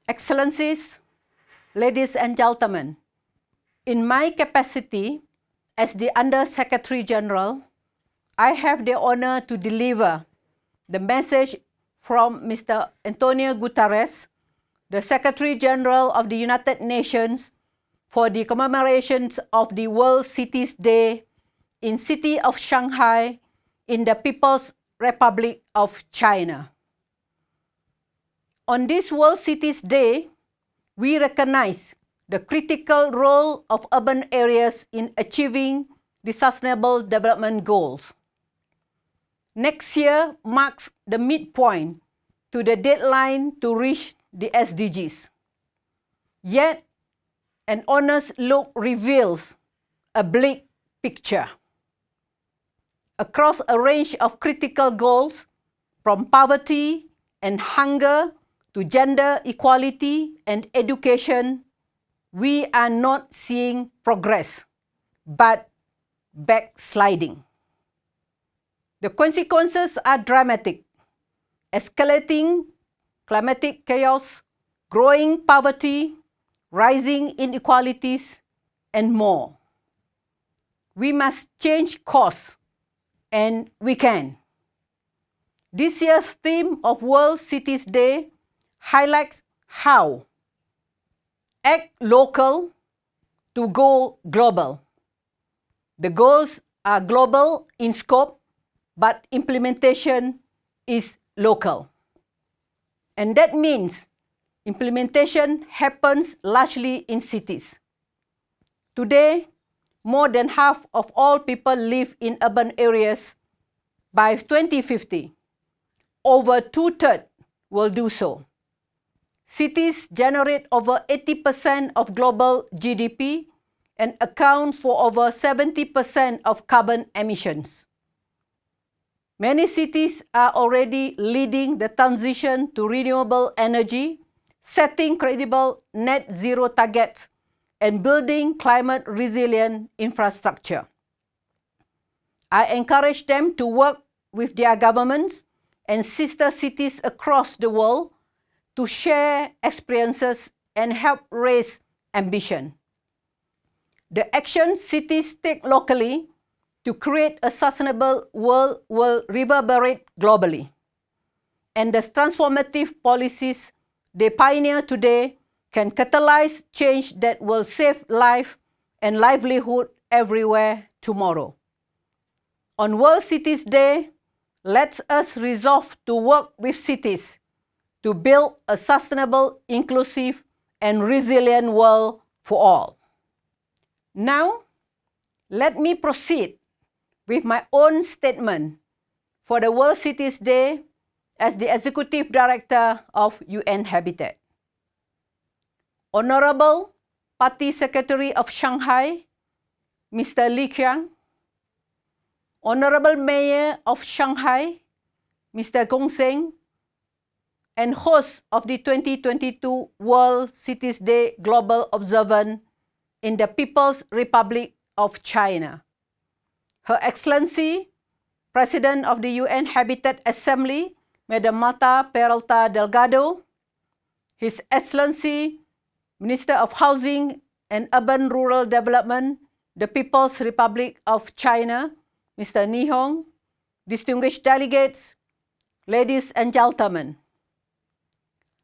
Excellencies, ladies and gentlemen, in my capacity as the Under-Secretary General, I have the honor to deliver the message from Mr. Antonio Guterres, the Secretary General of the United Nations, for the commemorations of the World Cities Day in city of Shanghai in the People's Republic of China. On this World Cities Day, we recognize the critical role of urban areas in achieving the Sustainable Development Goals. Next year marks the midpoint to the deadline to reach the SDGs. Yet, an honest look reveals a bleak picture. Across a range of critical goals, from poverty and hunger to gender equality and education, we are not seeing progress, but backsliding. The consequences are dramatic: escalating climatic chaos, growing poverty, rising inequalities, and more. We must change course, and we can. This year's theme of World Cities Day highlights how act local to go global. The goals are global in scope, but implementation is local. And that means implementation happens largely in cities. Today, more than half of all people live in urban areas. By 2050, over 2/3 will do so. Cities generate over 80% of global GDP and account for over 70% of carbon emissions. Many cities are already leading the transition to renewable energy, setting credible net zero targets, and building climate-resilient infrastructure. I encourage them to work with their governments and sister cities across the world to share experiences and help raise ambition. The action cities take locally to create a sustainable world will reverberate globally. And the transformative policies they pioneer today can catalyze change that will save life and livelihood everywhere tomorrow. On World Cities Day, let us resolve to work with cities to build a sustainable, inclusive, and resilient world for all. Now, let me proceed with my own statement for the World Cities Day as the Executive Director of UN Habitat. Honorable Party Secretary of Shanghai, Mr. Li Qiang, Honorable Mayor of Shanghai, Mr. Gong Seng, and host of the 2022 World Cities Day Global Observance in the People's Republic of China, Her Excellency, President of the UN Habitat Assembly, Madam Marta Peralta Delgado, His Excellency, Minister of Housing and Urban Rural Development, the People's Republic of China, Mr. Ni Hong, distinguished delegates, ladies and gentlemen.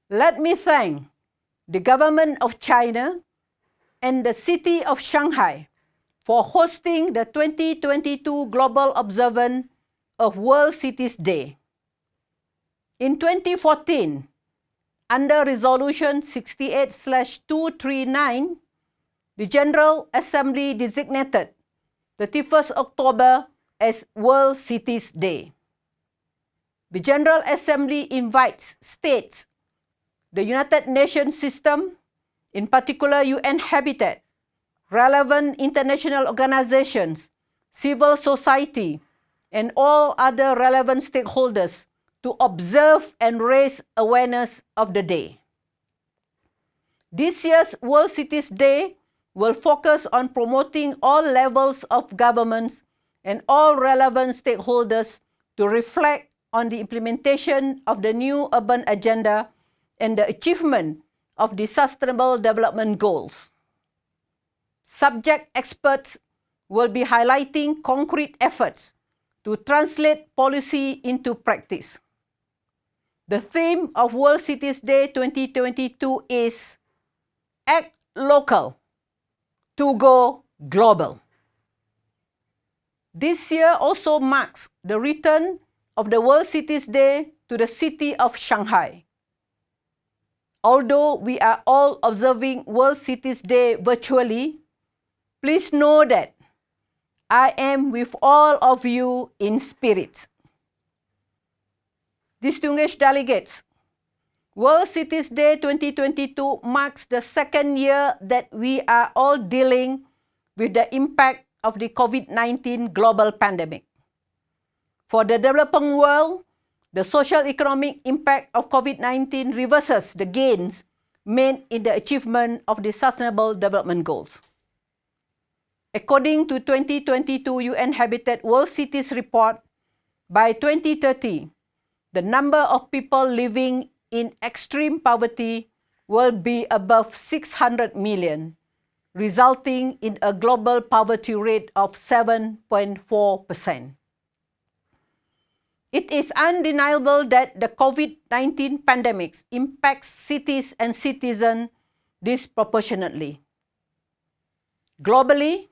Let me thank the government of China and the city of Shanghai for hosting the 2022 Global Observance of World Cities Day. In 2014, under Resolution 68/239, the General Assembly designated 31st October as World Cities Day. The General Assembly invites states, the United Nations system, in particular UN Habitat, relevant international organizations, civil society, and all other relevant stakeholders to observe and raise awareness of the day. This year's World Cities Day will focus on promoting all levels of governments and all relevant stakeholders to reflect on the implementation of the new urban agenda and the achievement of the Sustainable Development Goals. Subject experts will be highlighting concrete efforts to translate policy into practice. The theme of World Cities Day 2022 is Act Local to Go Global. This year also marks the return of the World Cities Day to the city of Shanghai. Although we are all observing World Cities Day virtually, please know that I am with all of you in spirit. Distinguished delegates, World Cities Day 2022 marks the second year that we are all dealing with the impact of the COVID-19 global pandemic. For the developing world, the social-economic impact of COVID-19 reverses the gains made in the achievement of the Sustainable Development Goals. According to 2022 UN Habitat World Cities Report, by 2030, the number of people living in extreme poverty will be above 600 million, resulting in a global poverty rate of 7.4%. It is undeniable that the COVID-19 pandemic impacts cities and citizens disproportionately. Globally,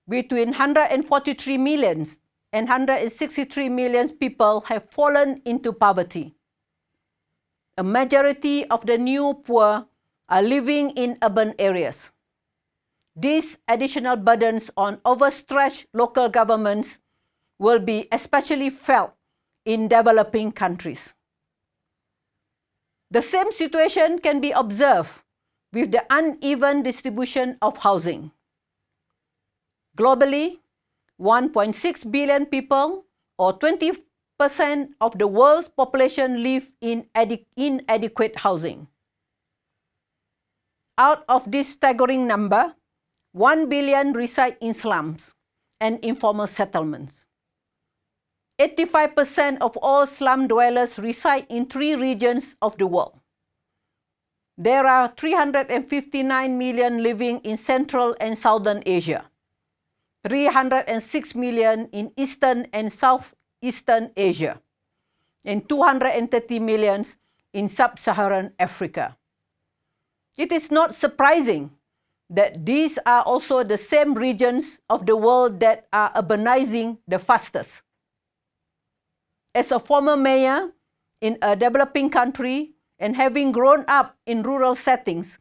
between 143 million and 163 million people have fallen into poverty. A majority of the new poor are living in urban areas. These additional burdens on overstretched local governments will be especially felt in developing countries. The same situation can be observed with the uneven distribution of housing. Globally, 1.6 billion people, or 20% of the world's population, live in inadequate housing. Out of this staggering number, 1 billion reside in slums and informal settlements. 85% of all slum dwellers reside in 3 regions of the world. There are 359 million living in Central and Southern Asia, 306 million in Eastern and Southeastern Asia, and 230 million in Sub-Saharan Africa. It is not surprising that these are also the same regions of the world that are urbanizing the fastest. As a former mayor in a developing country and having grown up in rural settings,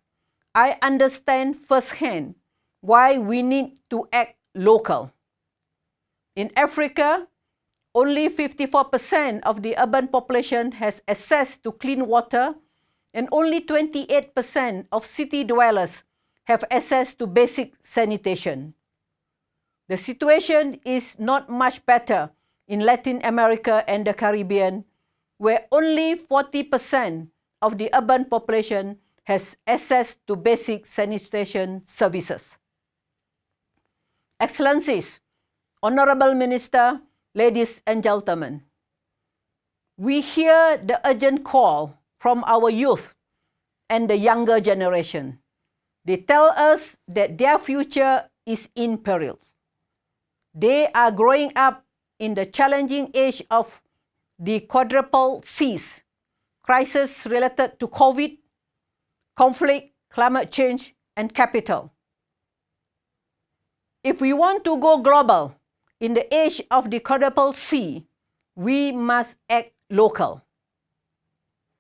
I understand firsthand why we need to act local. In Africa, only 54% of the urban population has access to clean water, and only 28% of city dwellers have access to basic sanitation. The situation is not much better in Latin America and the Caribbean, where only 40% of the urban population has access to basic sanitation services. Excellencies, Honorable Minister, ladies and gentlemen, we hear the urgent call from our youth and the younger generation. They tell us that their future is in peril. They are growing up in the challenging age of the quadruple Cs: crisis related to COVID, conflict, climate change, and capital. If we want to go global in the age of the quadruple C, we must act local.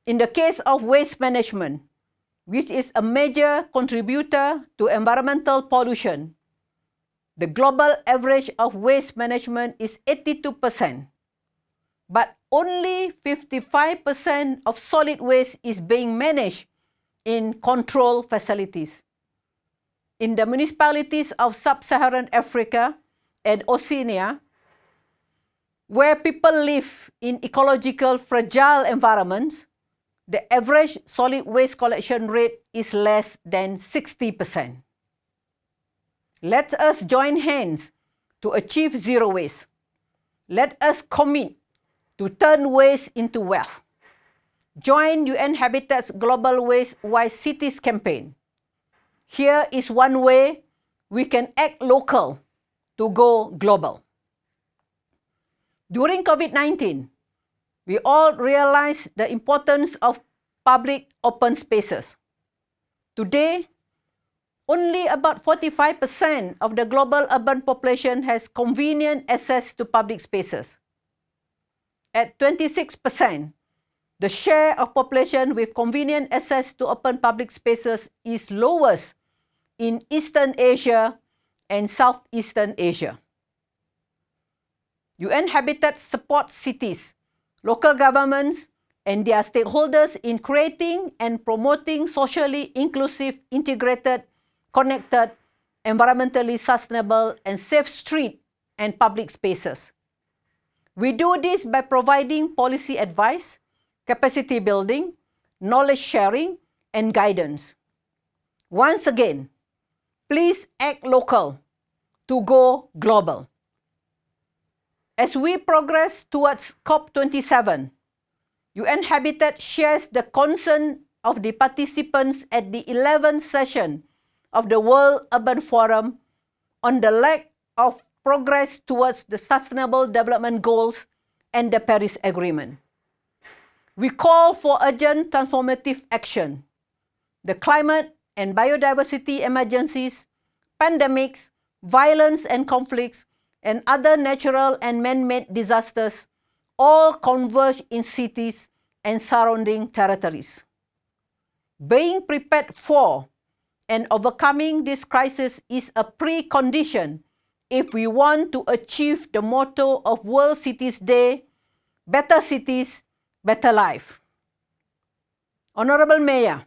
In the case of waste management, which is a major contributor to environmental pollution, the global average of waste management is 82%, but only 55% of solid waste is being managed in control facilities. In the municipalities of Sub-Saharan Africa and Oceania, where people live in ecological fragile environments, the average solid waste collection rate is less than 60%. Let us join hands to achieve zero waste. Let us commit to turn waste into wealth. join UN Habitat's Global Wise Cities campaign. Here is one way we can act local to go global. During COVID-19, we all realized the importance of public open spaces. Today, only about 45% of the global urban population has convenient access to public spaces. At 26%, the share of population with convenient access to open public spaces is lowest in Eastern Asia and Southeastern Asia. UN Habitat supports cities, local governments, and their stakeholders in creating and promoting socially inclusive, integrated, connected, environmentally sustainable, and safe street and public spaces. We do this by providing policy advice, capacity building, knowledge sharing, and guidance. Once again, please act local to go global. As we progress towards COP27, UN Habitat shares the concern of the participants at the 11th session of the World Urban Forum on the lack of progress towards the Sustainable Development Goals and the Paris Agreement. We call for urgent transformative action. The climate and biodiversity emergencies, pandemics, violence and conflicts, and other natural and man-made disasters all converge in cities and surrounding territories. Being prepared for and overcoming this crisis is a precondition if we want to achieve the motto of World Cities Day, Better Cities, Better Life. Honorable Mayor,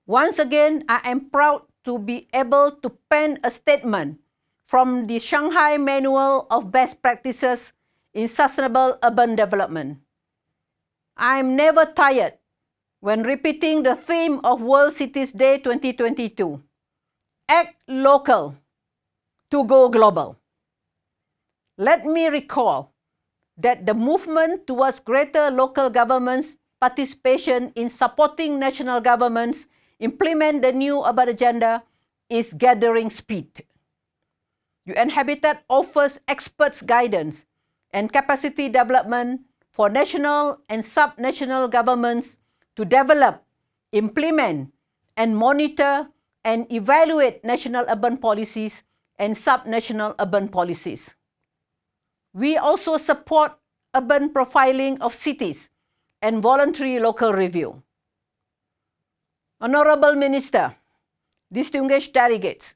once again, I am proud to be able to pen a statement from the Shanghai Manual of Best Practices in Sustainable Urban Development. I am never tired when repeating the theme of World Cities Day 2022. Act local to go global. Let me recall that the movement towards greater local governments' participation in supporting national governments implement the new urban agenda is gathering speed. UN Habitat offers experts guidance and capacity development for national and sub-national governments to develop, implement, and monitor and evaluate national urban policies and sub-national urban policies. We also support urban profiling of cities and voluntary local review. Honorable Minister, distinguished delegates,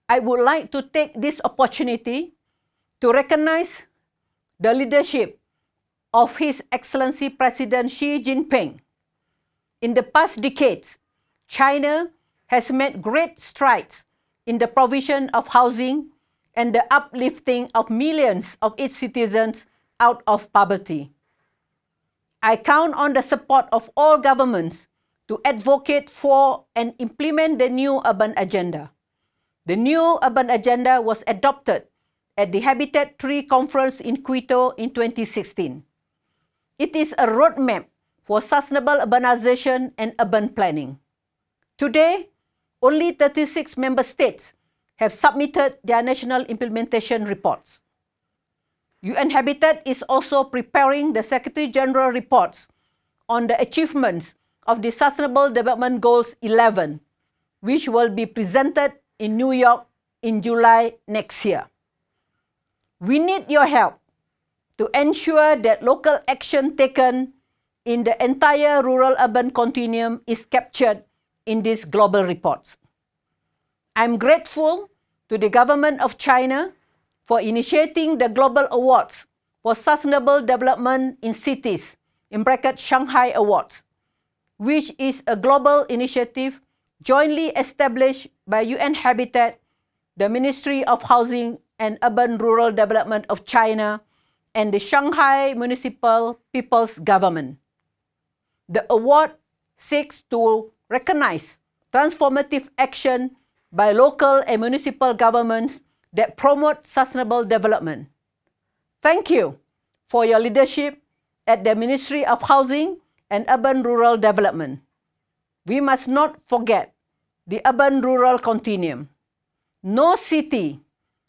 I would like to take this opportunity to recognize the leadership of His Excellency President Xi Jinping. In the past decades, China has made great strides in the provision of housing and the uplifting of millions of its citizens out of poverty. I count on the support of all governments to advocate for and implement the new urban agenda. The new urban agenda was adopted at the Habitat 3 conference in Quito in 2016. It is a roadmap for sustainable urbanization and urban planning. Today, only 36 member states have submitted their national implementation reports. UN Habitat is also preparing the Secretary General reports on the achievements of the Sustainable Development Goals 11, which will be presented in New York in July next year. We need your help to ensure that local action taken in the entire rural-urban continuum is captured in these global reports. I'm grateful to the government of China for initiating the Global Awards for Sustainable Development in Cities, in bracket Shanghai Awards, which is a global initiative jointly established by UN Habitat, the Ministry of Housing and Urban Rural Development of China, and the Shanghai Municipal People's Government. The award seeks to recognize transformative action by local and municipal governments that promote sustainable development. Thank you for your leadership at the Ministry of Housing and urban-rural development. We must not forget the urban-rural continuum. No city,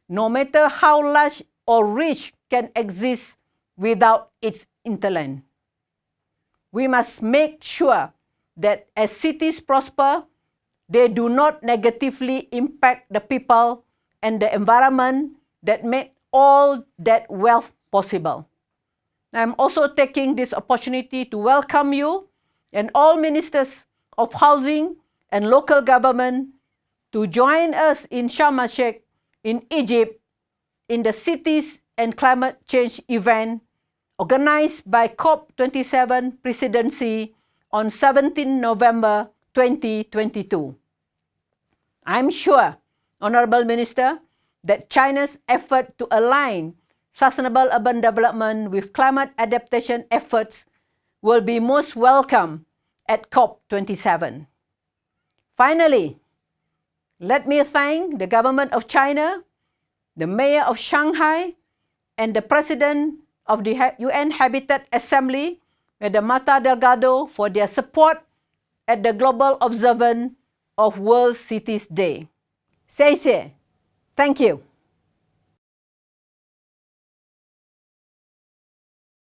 no matter how large or rich, can exist without its hinterland. We must make sure that as cities prosper, they do not negatively impact the people and the environment that make all that wealth possible. I'm also taking this opportunity to welcome you and all ministers of housing and local government to join us in Sharm el-Sheikh in Egypt in the Cities and Climate Change event organized by COP27 presidency on 17 November 2022. I'm sure, Honorable Minister, that China's effort to align sustainable urban development with climate adaptation efforts will be most welcome at COP27. Finally, let me thank the government of China, the mayor of Shanghai, and the president of the UN Habitat Assembly, Madam Marta Delgado, for their support at the Global Observance of World Cities Day. 谢谢. Thank you.